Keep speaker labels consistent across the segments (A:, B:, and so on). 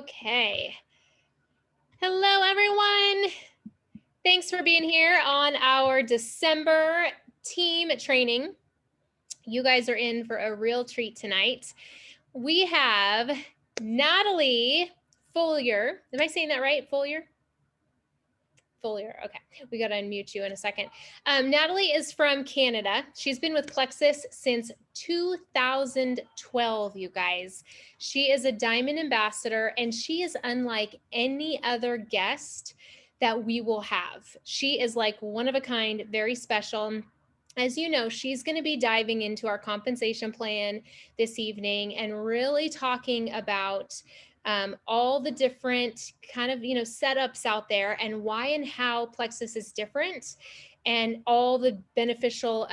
A: Okay. Hello, everyone. Thanks for being here on our December team training. You guys are in for a real treat tonight. We have Natalie Foeller. Am I saying that right? Foeller? Foeller. Okay, we got to unmute you in a second. Natalie is from Canada. She's been with Plexus since 2012, you guys. She is a diamond ambassador, and she is unlike any other guest that we will have. She is like one of a kind, very special. As you know, she's going to be diving into our compensation plan this evening and really talking about all the different kind of setups out there and why and how plexus is different and all the beneficial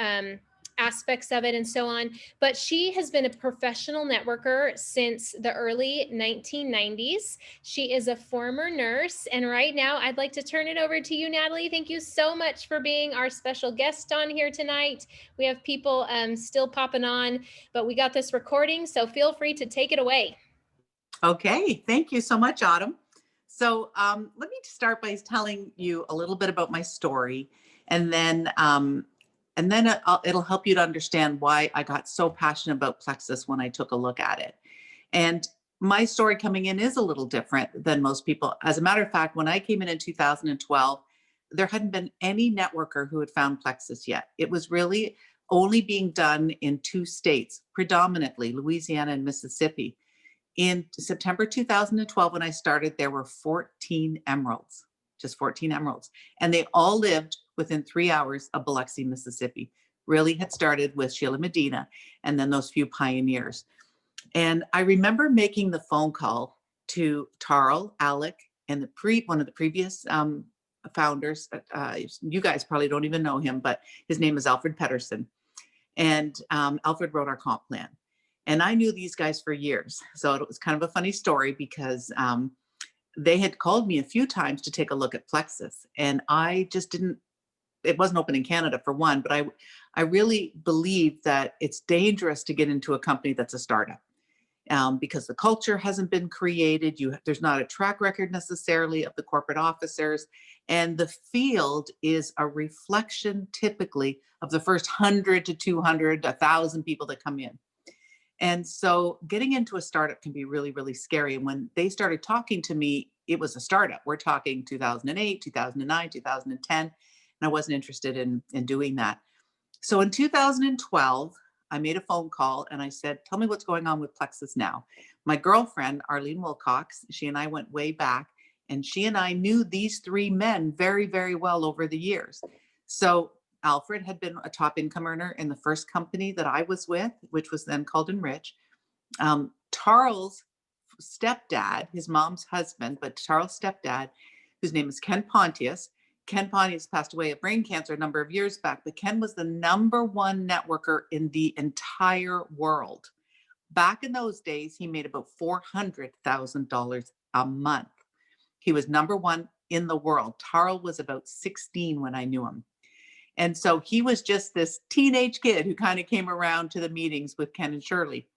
A: aspects of it and so on. But she has been a professional networker since the early 1990s. She is a former nurse, and right now I'd like to turn it over to you, Natalie. Thank you so much for being our special guest on here tonight. We have people still popping on, but we got this recording, so feel free to take it away.
B: Okay, thank you so much, Autumn. So let me start by telling you a little bit about my story, and then it'll help you to understand why I got so passionate about plexus when I took a look at it. And my story coming in is a little different than most people. As a matter of fact, when I came in 2012, there hadn't been any networker who had found plexus yet. It was really only being done in 2 states, predominantly Louisiana and Mississippi. In September 2012, when I started, there were 14 emeralds, just 14 emeralds. And they all lived within 3 hours of Biloxi, Mississippi. Really had started with Sheila Medina and then those few pioneers. And I remember making the phone call to Tarl, Alec, and one of the previous founders. You guys probably don't even know him, but his name is Alfred Pedersen. And Alfred wrote our comp plan. And I knew these guys for years. So it was kind of a funny story because they had called me a few times to take a look at plexus. And I just didn't, it wasn't open in Canada for one, but I really believe that it's dangerous to get into a company that's a startup because the culture hasn't been created. There's not a track record necessarily of the corporate officers. And the field is a reflection typically of the first 100 to 200, 1,000 people that come in. And so getting into a startup can be really, really scary. And when they started talking to me, it was a startup. We're talking 2008, 2009, 2010. And I wasn't interested in doing that. So in 2012, I made a phone call and I said, tell me what's going on with plexus now. My girlfriend, Arlene Wilcox, she and I went way back, and she and I knew these 3 men very, very well over the years. So Alfred had been a top income earner in the first company that I was with, which was then called Enrich. Charles' stepdad, his mom's husband, but Charles' stepdad, whose name is Ken Pontius. Ken Pontius passed away of brain cancer a number of years back, but Ken was the #1 networker in the entire world. Back in those days, he made about $400,000 a month. He was #1 in the world. Tarl was about 16 when I knew him. And so he was just this teenage kid who kind of came around to the meetings with Ken and Shirley.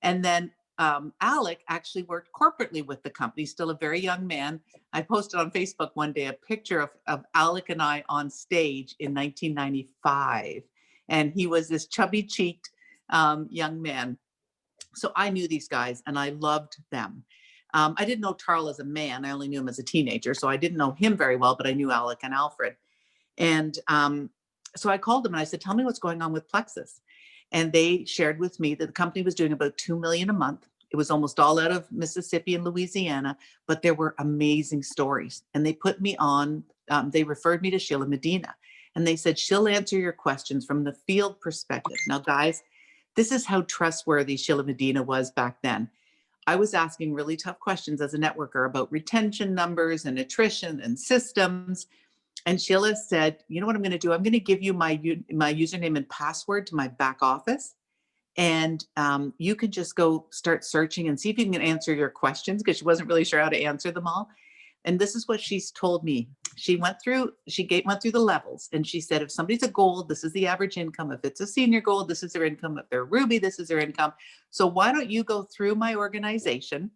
B: And then Alec actually worked corporately with the company, still a very young man. I posted on Facebook one day a picture of Alec and I on stage in 1995. And he was this chubby cheeked young man. So I knew these guys and I loved them. I didn't know Tarl as a man. I only knew him as a teenager. So I didn't know him very well, but I knew Alec and Alfred. And so I called them and I said, tell me what's going on with plexus. And they shared with me that the company was doing about $2 million a month. It was almost all out of Mississippi and Louisiana, but there were amazing stories. And they put me on, they referred me to Sheila Medina. And they said, she'll answer your questions from the field perspective. Now, guys, this is how trustworthy Sheila Medina was back then. I was asking really tough questions as a networker about retention numbers and attrition and systems. And Sheila said, you know what I'm going to do? I'm going to give you my username and password to my back office. And you can just go start searching and see if you can answer your questions, because she wasn't really sure how to answer them all. And this is what she's told me. She went through the levels, and she said, if somebody's a gold, this is the average income. If it's a senior gold, this is their income. If they're ruby, this is their income. So why don't you go through my organization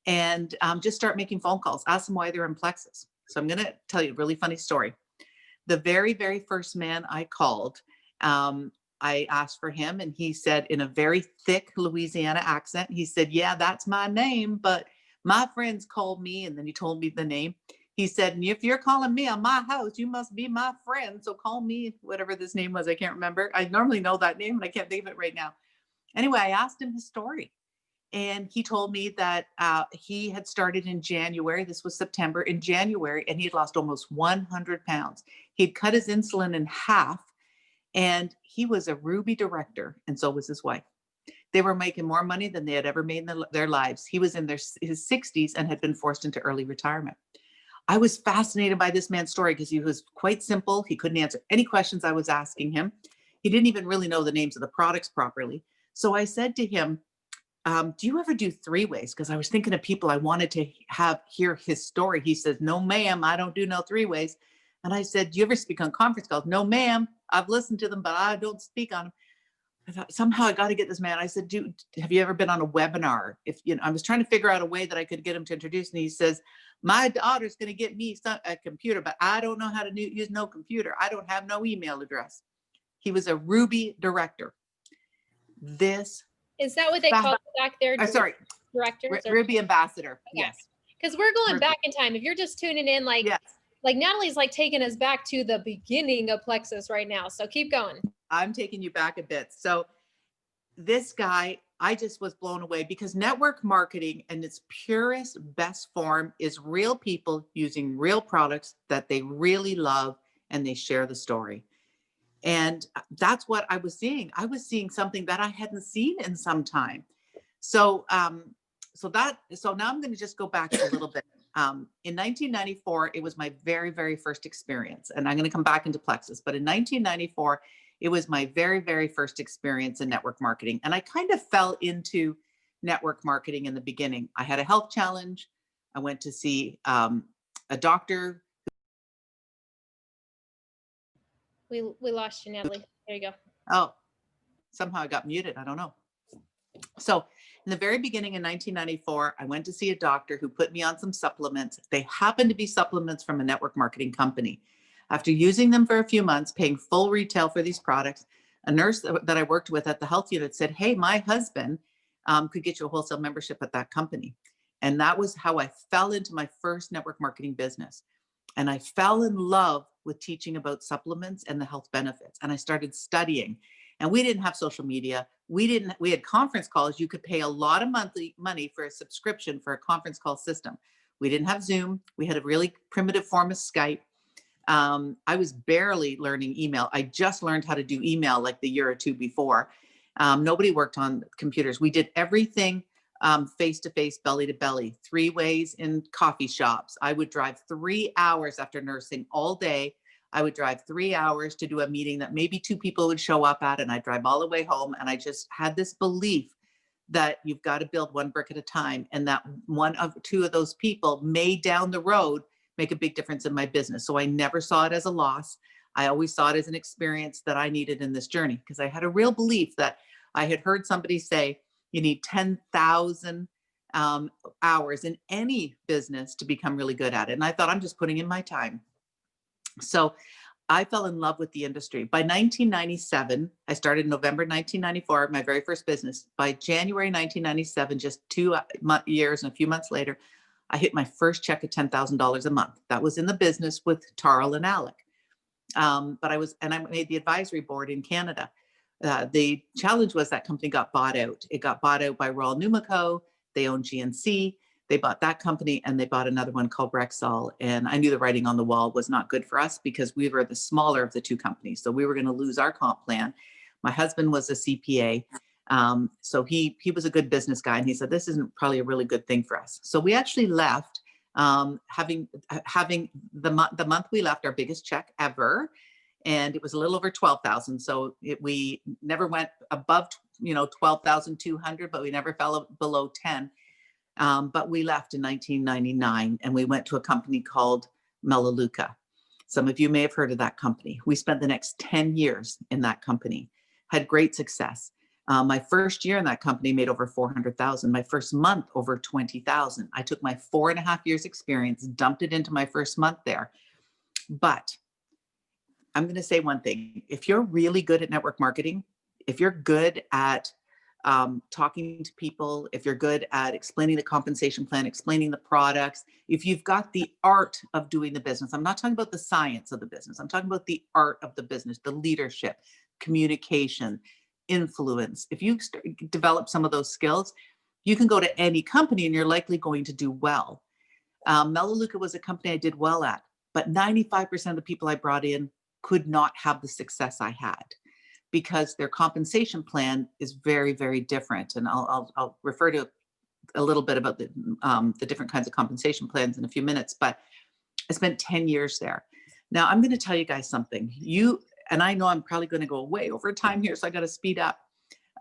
B: and just start making phone calls. Ask them why they're in plexus. So I'm going to tell you a really funny story. The very, very first man I called, I asked for him, and he said in a very thick Louisiana accent, he said, "Yeah, that's my name, but my friends called me," and then he told me the name. He said, "If you're calling me on my house, you must be my friend. So call me," whatever this name was. I can't remember. I normally know that name, but I can't think of it right now. Anyway, I asked him his story. And he told me that he had started in January. This was September, in January, and he had lost almost 100 pounds. He'd cut his insulin in half, and he was a Ruby director, and so was his wife. They were making more money than they had ever made in their lives. He was in his 60s and had been forced into early retirement. I was fascinated by this man's story because he was quite simple. He couldn't answer any questions I was asking him. He didn't even really know the names of the products properly. So I said to him, "Do you ever do three-ways?" Because I was thinking of people I wanted to hear his story. He says, "No, ma'am, I don't do no three-ways." And I said, "Do you ever speak on conference calls?" "No, ma'am, I've listened to them, but I don't speak on them." I thought, somehow I got to get this man. I said, "Have you ever been on a webinar?" I was trying to figure out a way that I could get him to introduce. And he says, "My daughter's going to get me a computer, but I don't know how to use no computer. I don't have no email address." He was a Ruby director. This
A: Is that what they call it back there?
B: Sorry,
A: Directors?
B: Ruby ambassador. Okay. Yes.
A: Because we're going back in time. If you're just tuning in, like Natalie's like taking us back to the beginning of plexus right now. So keep going.
B: I'm taking you back a bit. So this guy, I just was blown away, because network marketing in its purest, best form is real people using real products that they really love, and they share the story. And that's what I was seeing. I was seeing something that I hadn't seen in some time. So, so now I'm going to just go back a little bit. In 1994, it was my very, very first experience, and I'm going to come back into plexus. But in 1994, it was my very, very first experience in network marketing. And I kind of fell into network marketing in the beginning. I had a health challenge. I went to see a doctor.
A: We lost you, Natalie. There you go.
B: Oh, somehow I got muted. I don't know. So in the very beginning in 1994, I went to see a doctor who put me on some supplements. They happened to be supplements from a network marketing company. After using them for a few months, paying full retail for these products, a nurse that I worked with at the health unit said, "Hey, my husband could get you a wholesale membership at that company." And that was how I fell into my first network marketing business. And I fell in love with teaching about supplements and the health benefits. And I started studying. And we didn't have social media. We had conference calls. You could pay a lot of money for a subscription for a conference call system. We didn't have Zoom. We had a really primitive form of Skype. I was barely learning email. I just learned how to do email like the year or two before. Nobody worked on computers. We did everything face-to-face, belly-to-belly, three-ways in coffee shops. I would drive 3 hours after nursing all day. I would drive 3 hours to do a meeting that maybe 2 people would show up at, and I'd drive all the way home. And I just had this belief that you've got to build one brick at a time, and that one of 2 of those people may down the road make a big difference in my business. So I never saw it as a loss. I always saw it as an experience that I needed in this journey, because I had a real belief that I had heard somebody say, you need 10,000 hours in any business to become really good at it. And I thought, I'm just putting in my time. So I fell in love with the industry. By 1997, I started in November 1994, my very first business. By January 1997, just 2 years and a few months later, I hit my first check of $10,000 a month. That was in the business with Tarl and Alec. I made the advisory board in Canada. The challenge was that company got bought out. It got bought out by Royal Numico. They own GNC. They bought that company, and they bought another one called Rexall. And I knew the writing on the wall was not good for us, because we were the smaller of the 2 companies. So we were going to lose our comp plan. My husband was a CPA. So he was a good business guy, and he said, this isn't probably a really good thing for us. So we actually left, having the month we left, our biggest check ever. And it was a little over 12,000. So we never went above, 12,200, but we never fell below 10. But we left in 1999, and we went to a company called Melaleuca. Some of you may have heard of that company. We spent the next 10 years in that company, had great success. My first year in that company made over 400,000. My first month over 20,000. I took my 4.5 years experience, dumped it into my first month there. But I'm going to say one thing. If you're really good at network marketing, if you're good at talking to people, if you're good at explaining the compensation plan, explaining the products, if you've got the art of doing the business, I'm not talking about the science of the business. I'm talking about the art of the business, the leadership, communication, influence. If you develop some of those skills, you can go to any company and you're likely going to do well. Melaleuca was a company I did well at, but 95% of the people I brought in could not have the success I had, because their compensation plan is very, very different. And I'll refer to a little bit about the different kinds of compensation plans in a few minutes, but I spent 10 years there. Now I'm going to tell you guys something. And I know I'm probably going to go way over time here, so I got to speed up.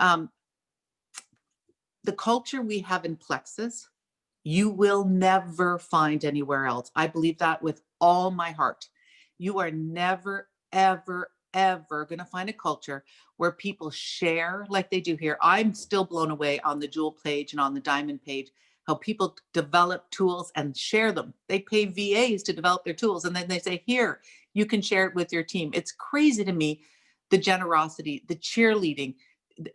B: The culture we have in Plexus, you will never find anywhere else. I believe that with all my heart. You are never, ever, ever going to find a culture where people share like they do here. I'm still blown away on the jewel page and on the diamond page, how people develop tools and share them. They pay VAs to develop their tools, and then they say, here, you can share it with your team. It's crazy to me, the generosity, the cheerleading,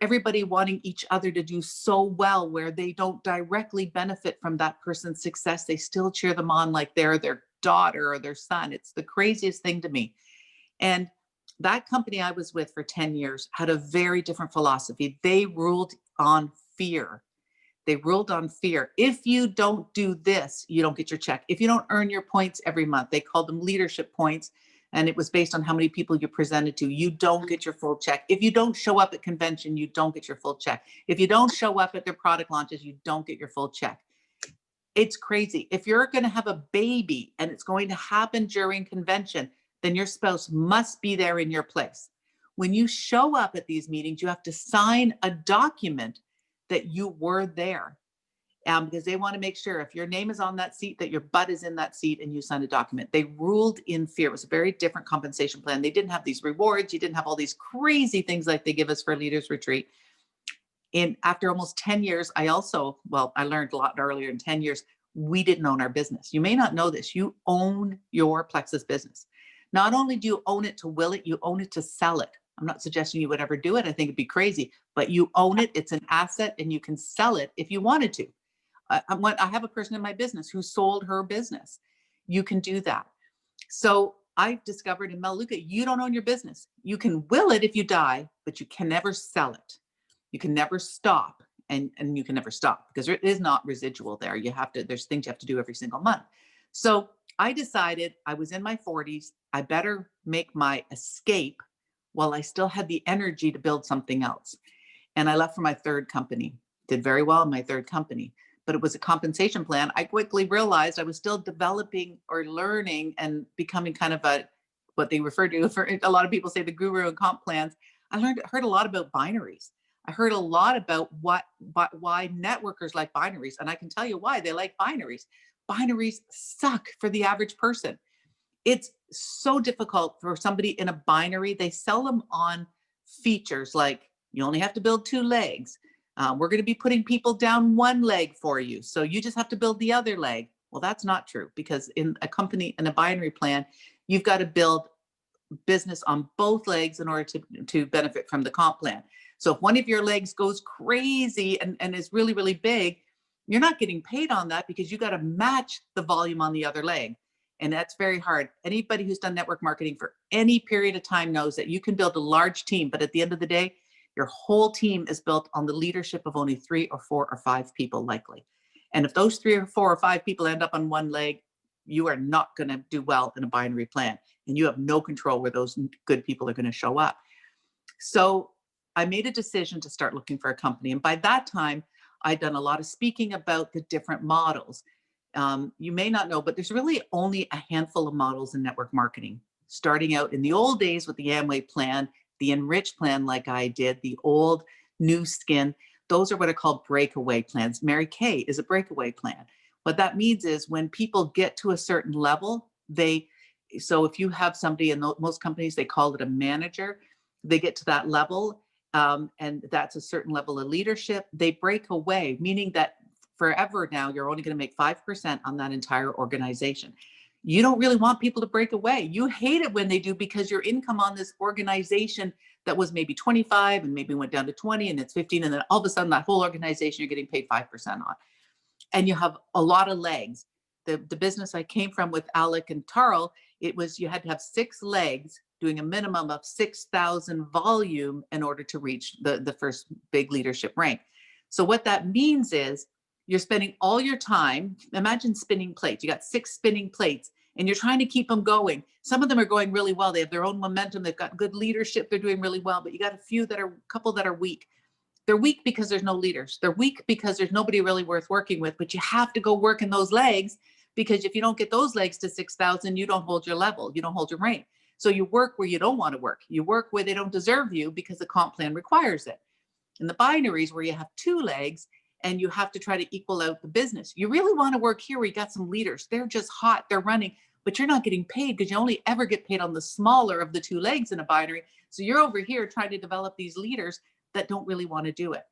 B: everybody wanting each other to do so well, where they don't directly benefit from that person's success. They still cheer them on like they're their daughter or their son. It's the craziest thing to me. And that company I was with for 10 years had a very different philosophy. They ruled on fear. They ruled on fear. If you don't do this, you don't get your check. If you don't earn your points every month, they called them leadership points. And it was based on how many people you presented to. You don't get your full check. If you don't show up at convention, you don't get your full check. If you don't show up at their product launches, you don't get your full check. It's crazy. If you're going to have a baby and it's going to happen during convention, then your spouse must be there in your place. When you show up at these meetings, you have to sign a document that you were there. Because they want to make sure if your name is on that seat, that your butt is in that seat and you sign a document. They ruled in fear. It was a very different compensation plan. They didn't have these rewards. You didn't have all these crazy things like they give us for Leaders Retreat. And after almost 10 years, I learned a lot earlier in 10 years, we didn't own our business. You may not know this. You own your Plexus business. Not only do you own it to will it, you own it to sell it. I'm not suggesting you would ever do it. I think it'd be crazy, but you own it. It's an asset and you can sell it if you wanted to. I have a person in my business who sold her business. You can do that. So I discovered in Melaleuca, you don't own your business. You can will it if you die, but you can never sell it. You can never stop, and you can never stop because there is not residual there. There's things you have to do every single month. So I decided, I was in my 40s, I better make my escape while I still had the energy to build something else. And I left for my third company, did very well in my third company. But it was a compensation plan. I quickly realized I was still developing or learning and becoming kind of what they refer to, for a lot of people say, the guru in comp plans. I heard a lot about binaries. I heard a lot about why networkers like binaries. And I can tell you why they like binaries. Binaries suck for the average person. It's so difficult for somebody in a binary. They sell them on features like you only have to build 2 legs. We're going to be putting people down 1 leg for you. So you just have to build the other leg. Well, that's not true, because in a company, in a binary plan, you've got to build business on both legs in order to benefit from the comp plan. So if one of your legs goes crazy and is really, really big, you're not getting paid on that because you got to match the volume on the other leg. And that's very hard. Anybody who's done network marketing for any period of time knows that you can build a large team, but at the end of the day, your whole team is built on the leadership of only 3 or 4 or 5 people likely. And if those 3 or 4 or 5 people end up on 1 leg, you are not going to do well in a binary plan. And you have no control where those good people are going to show up. So I made a decision to start looking for a company. And by that time, I'd done a lot of speaking about the different models. You may not know, but there's really only a handful of models in network marketing. Starting out in the old days with the Amway plan, the Enrich plan like I did, the old New Skin, those are what are called breakaway plans. Mary Kay is a breakaway plan. What that means is when people get to a certain level, so if you have somebody in most companies, they call it a manager, they get to that level and that's a certain level of leadership, they break away, meaning that forever now you're only going to make 5% on that entire organization. You don't really want people to break away. You hate it when they do, because your income on this organization that was maybe 25 and maybe went down to 20 and it's 15, and then all of a sudden that whole organization you're getting paid 5% on. And you have a lot of legs. The business I came from with Alec and Tarl, it was you had to have 6 legs doing a minimum of 6,000 volume in order to reach the first big leadership rank. So what that means is you're spending all your time, imagine spinning plates. You got 6 spinning plates and you're trying to keep them going. Some of them are going really well. They have their own momentum. They've got good leadership. They're doing really well, but you got a couple that are weak. They're weak because there's no leaders. They're weak because there's nobody really worth working with, but you have to go work in those legs, because if you don't get those legs to 6,000, you don't hold your level. You don't hold your rank. So you work where you don't want to work. You work where they don't deserve you because the comp plan requires it. In the binaries where you have 2 legs and you have to try to equal out the business, you really want to work here where you got some leaders. They're just hot, they're running, but you're not getting paid because you only ever get paid on the smaller of the 2 legs in a binary. So you're over here trying to develop these leaders that don't really want to do it.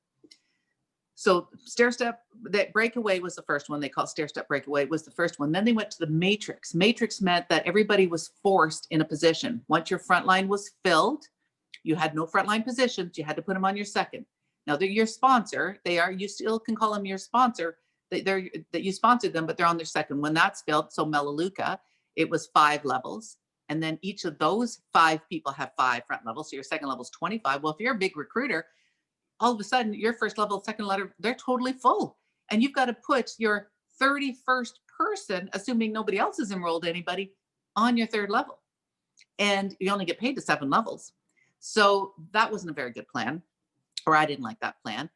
B: So stair step, that breakaway was the first one. They call stair step breakaway was the first one. Then they went to the matrix. Matrix meant that everybody was forced in a position. Once your front line was filled, you had no frontline positions. You had to put them on your second. Now they're your sponsor. You still can call them your sponsor. That you sponsored them, but they're on their second. When that's filled, so Melaleuca, it was 5 levels. And then each of those 5 people have 5 front levels. So your second level is 25. Well, if you're a big recruiter, all of a sudden your first level, second letter, they're totally full. And you've got to put your 31st person, assuming nobody else has enrolled anybody, on your 3rd level. And you only get paid to 7 levels. So that wasn't a very good plan, or I didn't like that plan.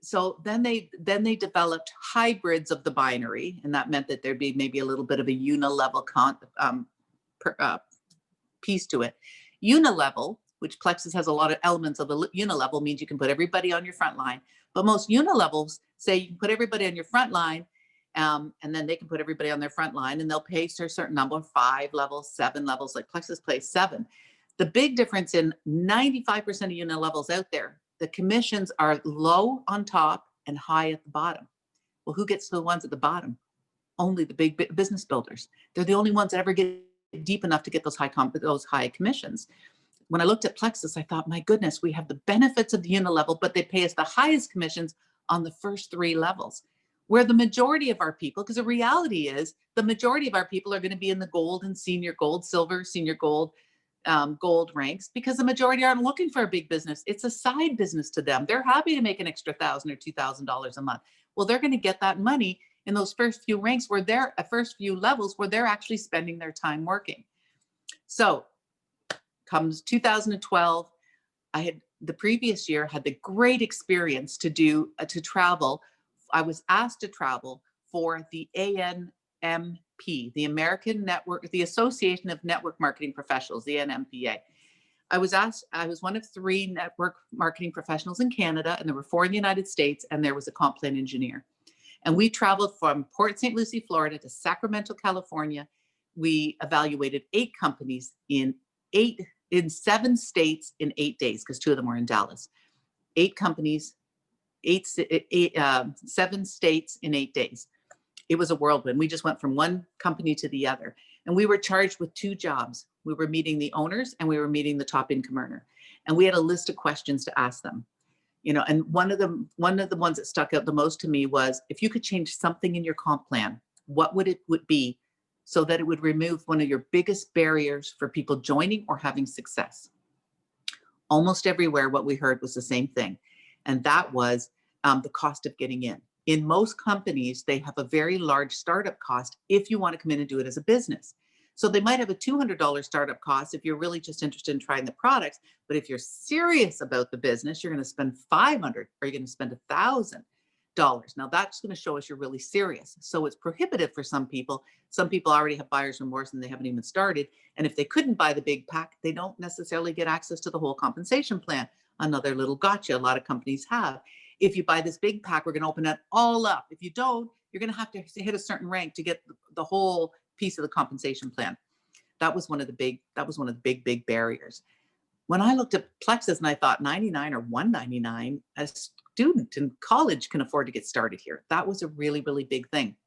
B: So then they developed hybrids of the binary, and that meant that there'd be maybe a little bit of a unilevel piece to it. Unilevel, which plexus has a lot of elements of the unilevel, means you can put everybody on your front line. But most unilevels say you can put everybody on your front line, and then they can put everybody on their front line, and they'll pay to a certain number, 5 levels, 7 levels, like plexus plays 7. The big difference in 95% of unilevels out there, the commissions are low on top and high at the bottom. Well, who gets to the ones at the bottom? Only the big business builders. They're the only ones that ever get deep enough to get those high commissions. When I looked at plexus, I thought, my goodness, we have the benefits of the unilevel, but they pay us the highest commissions on the first 3 levels, where the majority of our people, because the reality is the majority of our people are going to be in the gold and senior gold, silver, senior gold, gold ranks, because the majority aren't looking for a big business. It's a side business to them. They're happy to make an extra $1,000 or $2,000 a month. Well, they're going to get that money in those first few ranks where they're first few levels where they're actually spending their time working. So comes 2012, I had the previous year had the great experience to travel. I was asked to travel for the ANMP, the American Network, the Association of Network Marketing Professionals, the NMPA. I was one of 3 network marketing professionals in Canada, and there were 4 in the United States, and there was a comp plan engineer. And we traveled from Port St. Lucie, Florida to Sacramento, California. We evaluated 8 companies in 7 states in 8 days, because 2 of them were in Dallas. 8 companies, 7 states in 8 days. It was a whirlwind. We just went from one company to the other. And we were charged with 2 jobs. We were meeting the owners and we were meeting the top income earner. And we had a list of questions to ask them. And one of the ones that stuck out the most to me was, if you could change something in your comp plan, what would it be, so that it would remove one of your biggest barriers for people joining or having success? Almost everywhere, what we heard was the same thing. And that was the cost of getting in. In most companies, they have a very large startup cost if you want to come in and do it as a business. So they might have a $200 startup cost if you're really just interested in trying the products. But if you're serious about the business, you're going to spend $500, or you're going to spend $1,000. Now that's going to show us you're really serious. So it's prohibitive for some people. Some people already have buyer's remorse and they haven't even started. And if they couldn't buy the big pack, they don't necessarily get access to the whole compensation plan. Another little gotcha a lot of companies have. If you buy this big pack, we're going to open it all up. If you don't, you're going to have to hit a certain rank to get the whole piece of the compensation plan. That was one of the big barriers. When I looked at plexus and I thought 99 or 199, a student in college can afford to get started here. That was a really, really big thing.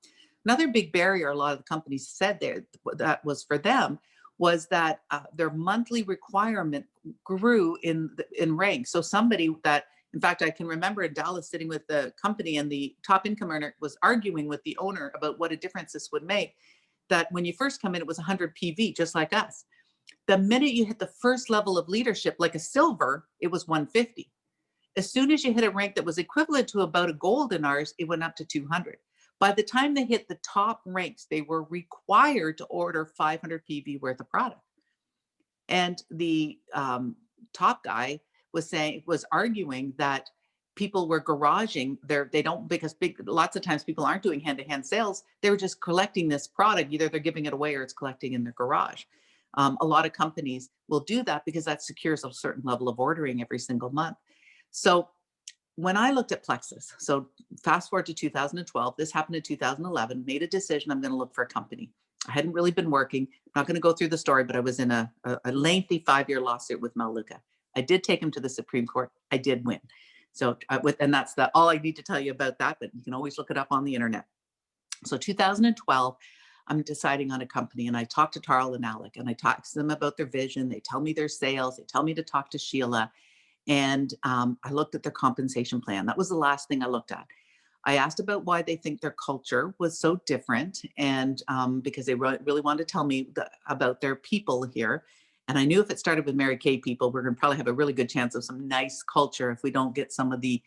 B: Another big barrier a lot of the companies said there that was for them was that their monthly requirement grew in rank. So somebody that, in fact, I can remember in Dallas sitting with the company, and the top income earner was arguing with the owner about what a difference this would make. That when you first come in, it was 100 PV, just like us. The minute you hit the first level of leadership, like a silver, it was 150. As soon as you hit a rank that was equivalent to about a gold in ours, it went up to 200. By the time they hit the top ranks, they were required to order 500 PV worth of product. And the top guy was arguing that people were garaging they don't, because lots of times people aren't doing hand-to-hand sales. They were just collecting this product. Either they're giving it away or it's collecting in their garage. A lot of companies will do that because that secures a certain level of ordering every single month. So when I looked at plexus, so fast forward to 2012, this happened in 2011, made a decision, I'm going to look for a company. I hadn't really been working. I'm not going to go through the story, but I was in a lengthy 5-year lawsuit with Melaleuca. I did take him to the Supreme Court. I did win. So, and that's all I need to tell you about that, but you can always look it up on the internet. So 2012, I'm deciding on a company, and I talked to Tarl and Alec, and I talked to them about their vision. They tell me their sales. They tell me to talk to Sheila. And I looked at their compensation plan. That was the last thing I looked at. I asked about why they think their culture was so different, and because they really wanted to tell me about their people here. And I knew if it started with Mary Kay people, we're going to probably have a really good chance of some nice culture if we don't get some of the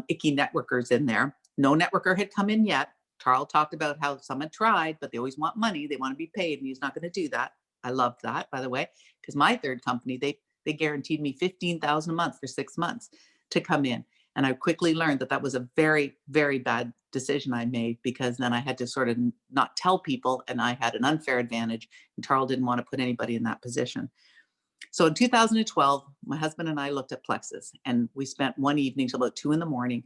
B: icky networkers in there. No networker had come in yet. Tarl talked about how some had tried, but they always want money. They want to be paid, and he's not going to do that. I loved that, by the way, because my third company, they guaranteed me $15,000 a month for 6 months to come in. And I quickly learned that was a very, very bad decision I made, because then I had to sort of not tell people, and I had an unfair advantage, and Tarl didn't want to put anybody in that position. So in 2012, my husband and I looked at plexus, and we spent one evening till about 2 a.m.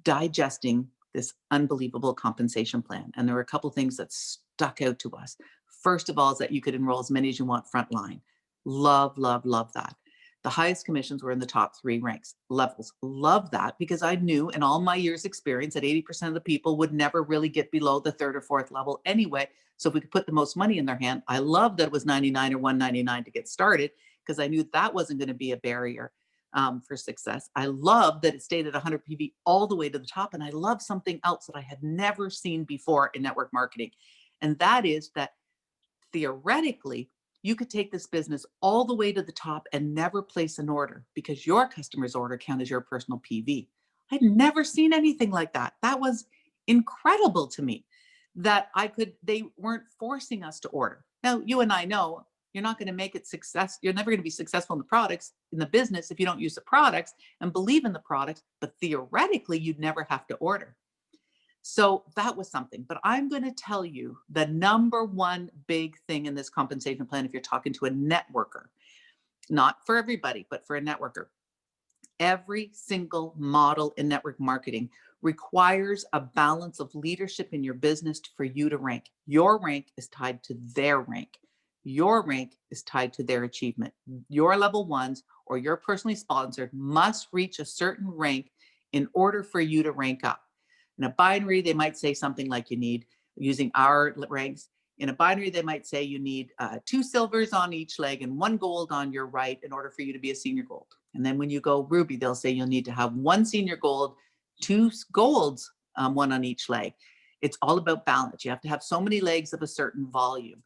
B: digesting this unbelievable compensation plan. And there were a couple of things that stuck out to us. First of all, is that you could enroll as many as you want frontline. Love, love, love that. The highest commissions were in the top 3 ranks levels. Love that, because I knew in all my years experience that 80% of the people would never really get below the 3rd or 4th level anyway. So if we could put the most money in their hand, I loved that it was 99 or 199 to get started, because I knew that wasn't going to be a barrier for success. I love that it stayed at 100 PV all the way to the top. And I love something else that I had never seen before in network marketing. And that is that theoretically, you could take this business all the way to the top and never place an order, because your customer's order count as your personal PV. I'd never seen anything like that. That was incredible to me, that they weren't forcing us to order. Now, you and I know you're not going to make it success. You're never going to be successful in the products, in the business, if you don't use the products and believe in the products, but theoretically, you'd never have to order. So that was something. But I'm going to tell you the number one big thing in this compensation plan, if you're talking to a networker, not for everybody, but for a networker, every single model in network marketing requires a balance of leadership in your business for you to rank. Your rank is tied to their rank. Your rank is tied to their achievement. Your level ones or your personally sponsored must reach a certain rank in order for you to rank up. In a binary, they might say something like you need, using our ranks, in a binary, they might say you need 2 silvers on each leg and 1 gold on your right in order for you to be a senior gold. And then when you go ruby, they'll say you'll need to have 1 senior gold, 2 golds, 1 on each leg. It's all about balance. You have to have so many legs of a certain volume.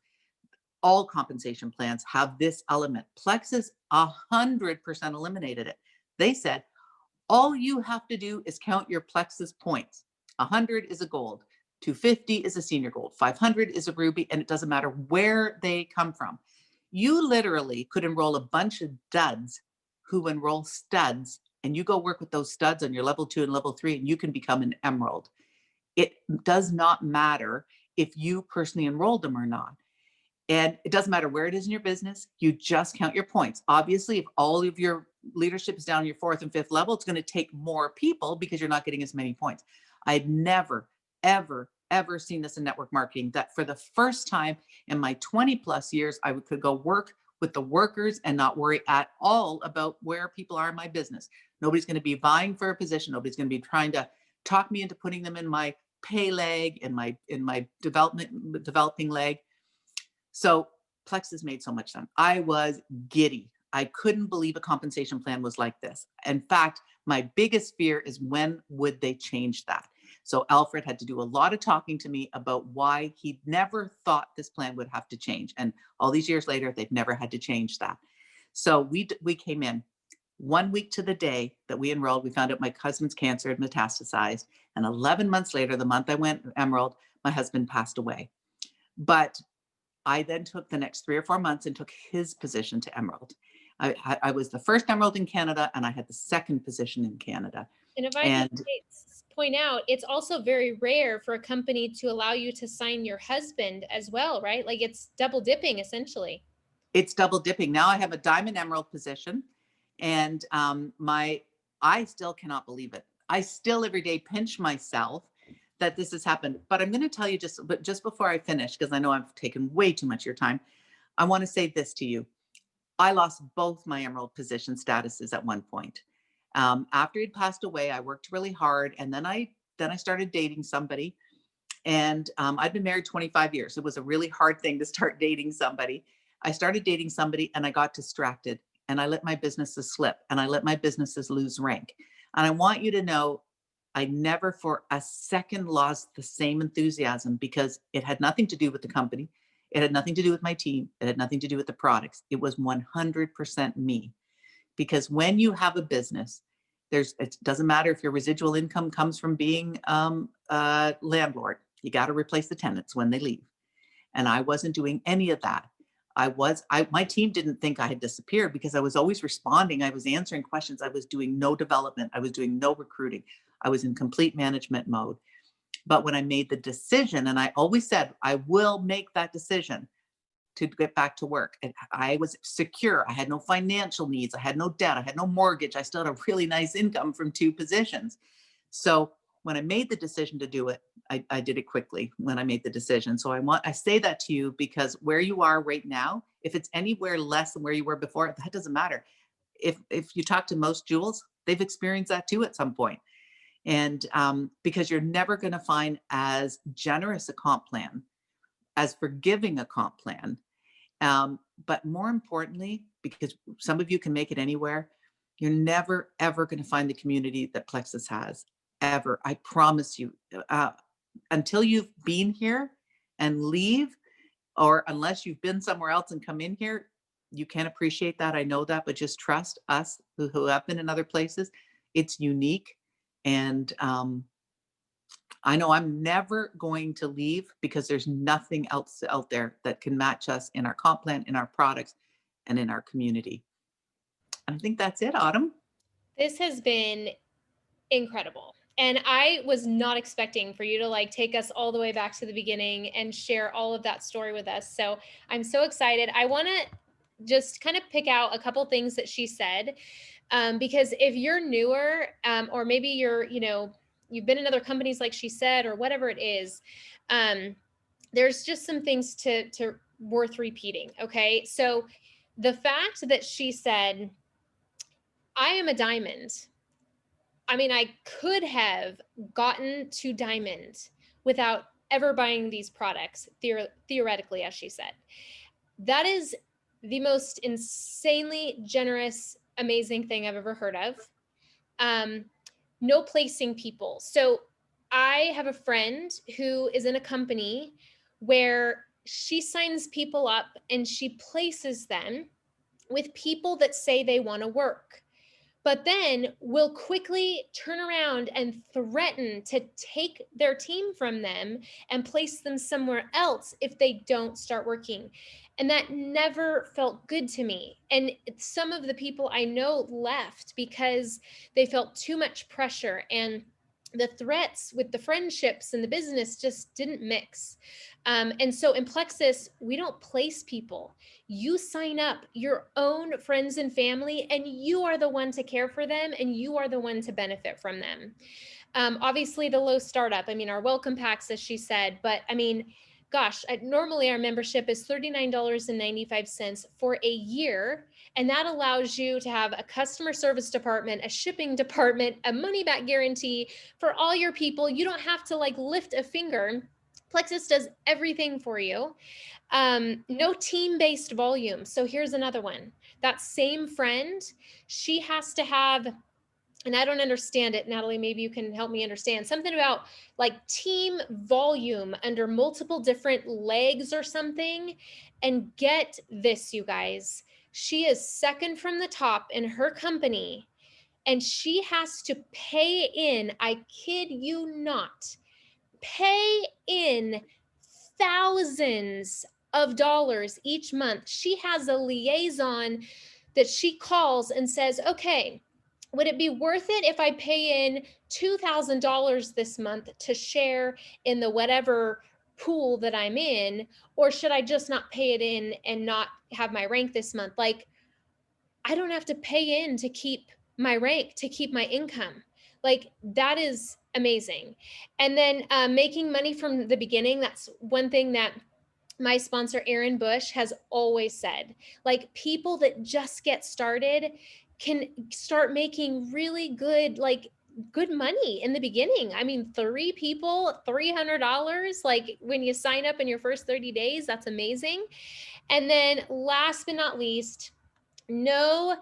B: All compensation plans have this element. Plexus 100% eliminated it. They said, all you have to do is count your plexus points. 100 is a gold, 250 is a senior gold, 500 is a ruby, and it doesn't matter where they come from. You literally could enroll a bunch of duds who enroll studs, and you go work with those studs on your level 2 and level 3, and you can become an emerald. It does not matter if you personally enrolled them or not. And it doesn't matter where it is in your business, you just count your points. Obviously, if all of your leadership is down your 4th and 5th level, it's going to take more people because you're not getting as many points. I'd never, ever, ever seen this in network marketing, that for the first time in my 20 plus years, I could go work with the workers and not worry at all about where people are in my business. Nobody's going to be vying for a position. Nobody's going to be trying to talk me into putting them in my pay leg, in my developing leg. So Plexus made so much sense. I was giddy. I couldn't believe a compensation plan was like this. In fact, my biggest fear is when would they change that? So Alfred had to do a lot of talking to me about why he never thought this plan would have to change. And all these years later, they've never had to change that. So we came in 1 week to the day that we enrolled. We found out my husband's cancer had metastasized. And 11 months later, the month I went Emerald, my husband passed away. But I then took the next 3 or 4 months and took his position to Emerald. I was the first Emerald in Canada, and I had the second position in Canada.
A: And if I may
B: And
A: point out, it's also very rare for a company to allow you to sign your husband as well, right? Like it's double dipping essentially.
B: it's double dipping. Now I have a diamond emerald position, and I still cannot believe it. I still every day pinch myself that this has happened. But I'm going to tell you just before I finish, because I know I've taken way too much of your time. I want to say this to you. I lost both my emerald position statuses at one point. After he'd passed away, I worked really hard, and then I started dating somebody, and I'd been married 25 years. It was a really hard thing to start dating somebody. I started dating somebody, and I got distracted, and I let my businesses slip, and I let my businesses lose rank. And I want you to know, I never for a second lost the same enthusiasm, because it had nothing to do with the company. It had nothing to do with my team. It had nothing to do with the products. It was 100% me. Because when you have a business, it doesn't matter if your residual income comes from being a landlord. You got to replace the tenants when they leave. And I wasn't doing any of that. My team didn't think I had disappeared, because I was always responding. I was answering questions. I was doing no development. I was doing no recruiting. I was in complete management mode. But when I made the decision, and I always said, I will make that decision to get back to work. And I was secure. I had no financial needs. I had no debt. I had no mortgage. I still had a really nice income from 2 positions. So when I made the decision to do it, I did it quickly when I made the decision. So I say that to you, because where you are right now, if it's anywhere less than where you were before, that doesn't matter. If you talk to most jewels, they've experienced that too at some point. And because you're never going to find as generous a comp plan, as forgiving a comp plan. But more importantly, because some of you can make it anywhere, you're never, ever going to find the community that Plexus has, ever. I promise you. Until you've been here and leave, or unless you've been somewhere else and come in here, you can't appreciate that. I know that, but just trust us who have been in other places. It's unique. And I know I'm never going to leave, because there's nothing else out there that can match us in our comp plan, in our products, and in our community. I think that's it, Autumn.
A: This has been incredible. And I was not expecting for you to like take us all the way back to the beginning and share all of that story with us. So I'm so excited. I want to just kind of pick out a couple things that she said, because if you're newer, or maybe you've been in other companies like she said, or whatever it is, there's just some things to worth repeating. Okay, so the fact that she said, I am a diamond. I mean, I could have gotten to diamond without ever buying these products, theoretically, as she said. That is the most insanely generous, amazing thing I've ever heard of. No placing people. So I have a friend who is in a company where she signs people up and she places them with people that say they want to work, but then will quickly turn around and threaten to take their team from them and place them somewhere else if they don't start working. And that never felt good to me. And some of the people I know left because they felt too much pressure, and the threats with the friendships and the business just didn't mix. And so in Plexus, we don't place people. You sign up your own friends and family, and you are the one to care for them, and you are the one to benefit from them. Obviously, the low startup, I mean, our welcome packs, as she said, but I mean, gosh, normally our membership is $39.95 for a year. And that allows you to have a customer service department, a shipping department, a money back guarantee for all your people. You don't have to like lift a finger. Plexus does everything for you. No team-based volume. So here's another one. That same friend, she has to have, and I don't understand it, Natalie, maybe you can help me understand something about like team volume under multiple different legs or something. And get this, you guys, she is second from the top in her company, and she has to pay in, I kid you not, pay in thousands of dollars each month. She has a liaison that she calls and says, okay, would it be worth it if I pay in $2,000 this month to share in the whatever pool that I'm in? Or should I just not pay it in and not have my rank this month? Like, I don't have to pay in to keep my rank, to keep my income. Like, that is amazing. And then making money from the beginning, that's one thing that my sponsor, Aaron Bush, has always said. Like, people that just get started can start making really good, like, good money in the beginning. I mean, 3 people, $300, like when you sign up in your first 30 days, that's amazing. And then last but not least, no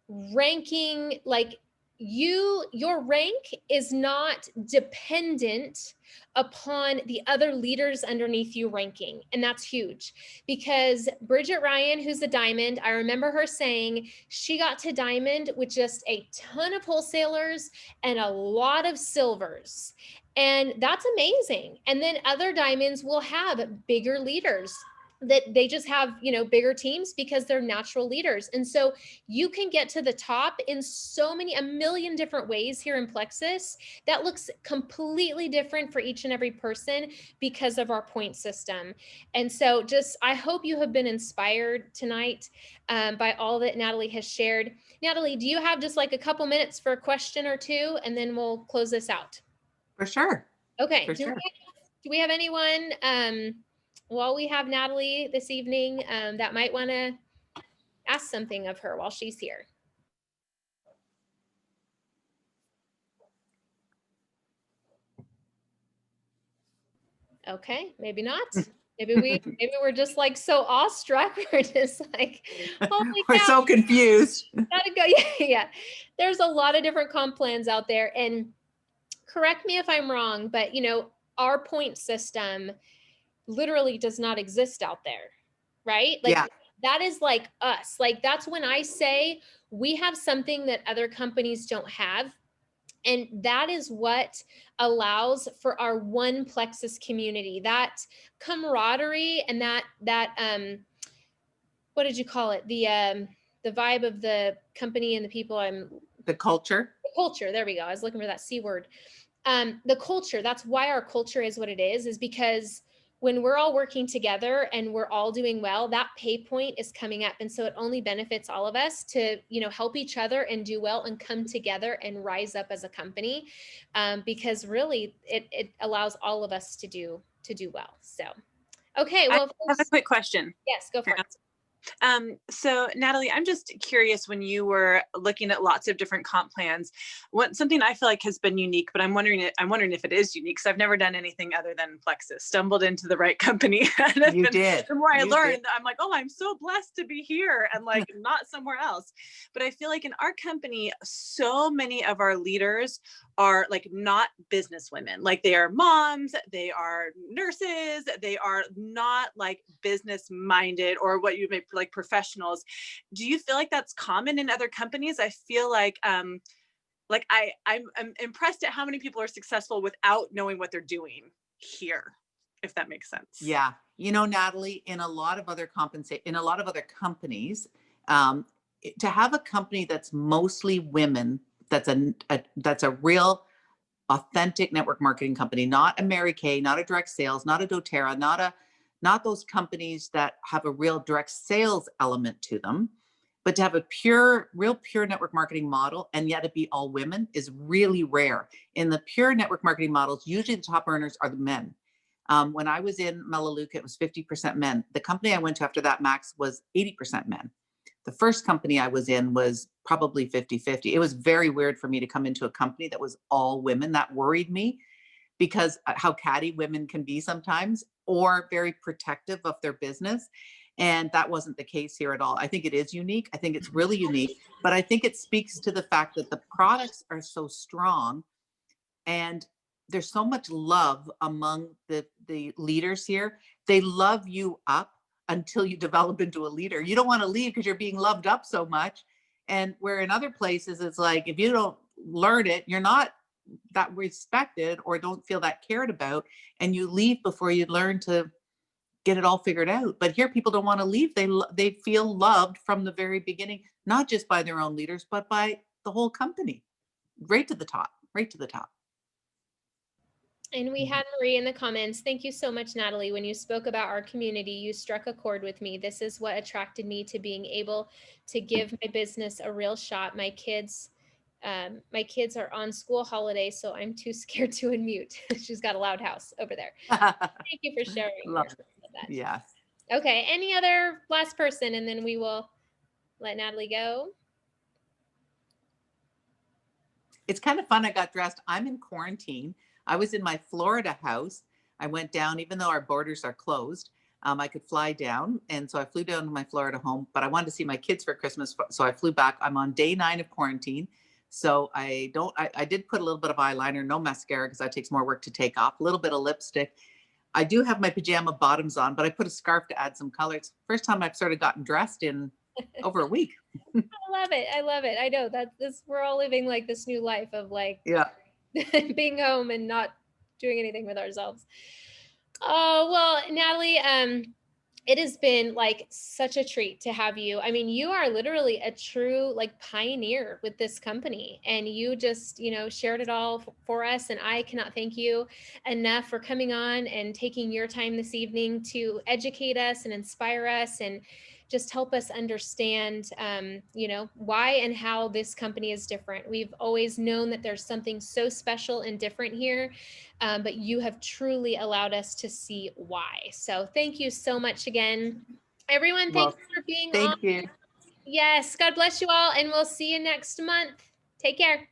A: ranking, like your rank is not dependent upon the other leaders underneath you ranking. And that's huge, because Bridget Ryan, who's a diamond, I remember her saying she got to diamond with just a ton of wholesalers and a lot of silvers. And that's amazing. And then other diamonds will have bigger leaders, that they just have, you know, bigger teams because they're natural leaders. And so you can get to the top in so many, a million different ways here in Plexus that looks completely different for each and every person because of our point system. And so just, I hope you have been inspired tonight by all that Natalie has shared. Natalie, do you have just like a couple minutes for a question or two, and then we'll close this out?
B: For sure.
A: Okay.
B: For sure.
A: Do we have anyone, while we have Natalie this evening, that might want to ask something of her while she's here? Okay, maybe not. Maybe we're just like so awestruck. We're just like, holy
B: We're
A: cow,
B: so confused.
A: gotta go. Yeah. There's a lot of different comp plans out there, and correct me if I'm wrong, but you know, our point system literally does not exist out there, right? Like,
B: Yeah.
A: that is like us. Like, that's when I say we have something that other companies don't have. And that is what allows for our one plexus community, that camaraderie, and that what did you call it? The vibe of the company and the people.
B: The culture.
A: The culture. There we go. I was looking for that C word. The culture. That's why our culture is what it is because when we're all working together and we're all doing well, that pay point is coming up. And so it only benefits all of us to, you know, help each other and do well and come together and rise up as a company, because really it allows all of us to do well. So, okay. Well,
C: I have a quick question.
A: Yes, go for it.
C: So Natalie, I'm just curious, when you were looking at lots of different comp plans, something I feel like has been unique, but I'm wondering if it is unique, because I've never done anything other than Plexus, stumbled into the right company.
B: You did.
C: The more I learned,
B: did.
C: I'm like, oh, I'm so blessed to be here and like not somewhere else. But I feel like in our company, so many of our leaders are like not business women. Like, they are moms, they are nurses, they are not like business minded or what you may like professionals. Do you feel like that's common in other companies? I feel like I'm impressed at how many people are successful without knowing what they're doing here, if that makes sense.
B: Yeah. You know, Natalie, in a lot of other companies, to have a company that's mostly women, that's a real authentic network marketing company, not a Mary Kay, not a direct sales, not a doTERRA, not those companies that have a real direct sales element to them, but to have a real pure network marketing model and yet it be all women is really rare. In the pure network marketing models, usually the top earners are the men. When I was in Melaleuca, it was 50% men. The company I went to after that, Max, was 80% men. The first company I was in was probably 50-50. It was very weird for me to come into a company that was all women. That worried me because how catty women can be sometimes, or very protective of their business. And that wasn't the case here at all. I think it is unique. I think it's really unique, but I think it speaks to the fact that the products are so strong and there's so much love among the leaders here. They love you up until you develop into a leader. You don't want to leave because you're being loved up so much. And where in other places, it's like, if you don't learn it, you're not that respected or don't feel that cared about, and you leave before you learn to get it all figured out. But here people don't want to leave. They feel loved from the very beginning, not just by their own leaders, but by the whole company, right to the top, right to the top.
A: And we had Marie in the comments. Thank you so much, Natalie. When you spoke about our community, you struck a chord with me. This is what attracted me to being able to give my business a real shot. My kids are on school holidays, so I'm too scared to unmute. She's got a loud house over there. Thank you for sharing.
B: Love it.
A: That.
B: Yes.
A: Okay, any other last person, and then we will let Natalie go.
B: It's kind of fun. I got dressed. I'm in quarantine. I was in my Florida house. I went down, even though our borders are closed. I could fly down. And so I flew down to my Florida home, but I wanted to see my kids for Christmas. So I flew back. I'm on day 9 of quarantine. So I did put a little bit of eyeliner, no mascara, because that takes more work to take off, a little bit of lipstick. I do have my pajama bottoms on, but I put a scarf to add some color. It's the first time I've sort of gotten dressed in over a week.
A: I love it. I love it. I know that we're all living like this new life of like,
B: yeah,
A: being home and not doing anything with ourselves. Oh, well, Natalie, it has been like such a treat to have you. I mean, you are literally a true like pioneer with this company, and you just, shared it all for us. And I cannot thank you enough for coming on and taking your time this evening to educate us and inspire us and just help us understand, why and how this company is different. We've always known that there's something so special and different here, but you have truly allowed us to see why. So thank you so much again. Everyone, thanks for being on.
B: Thank you.
A: Yes, God bless you all, and we'll see you next month. Take care.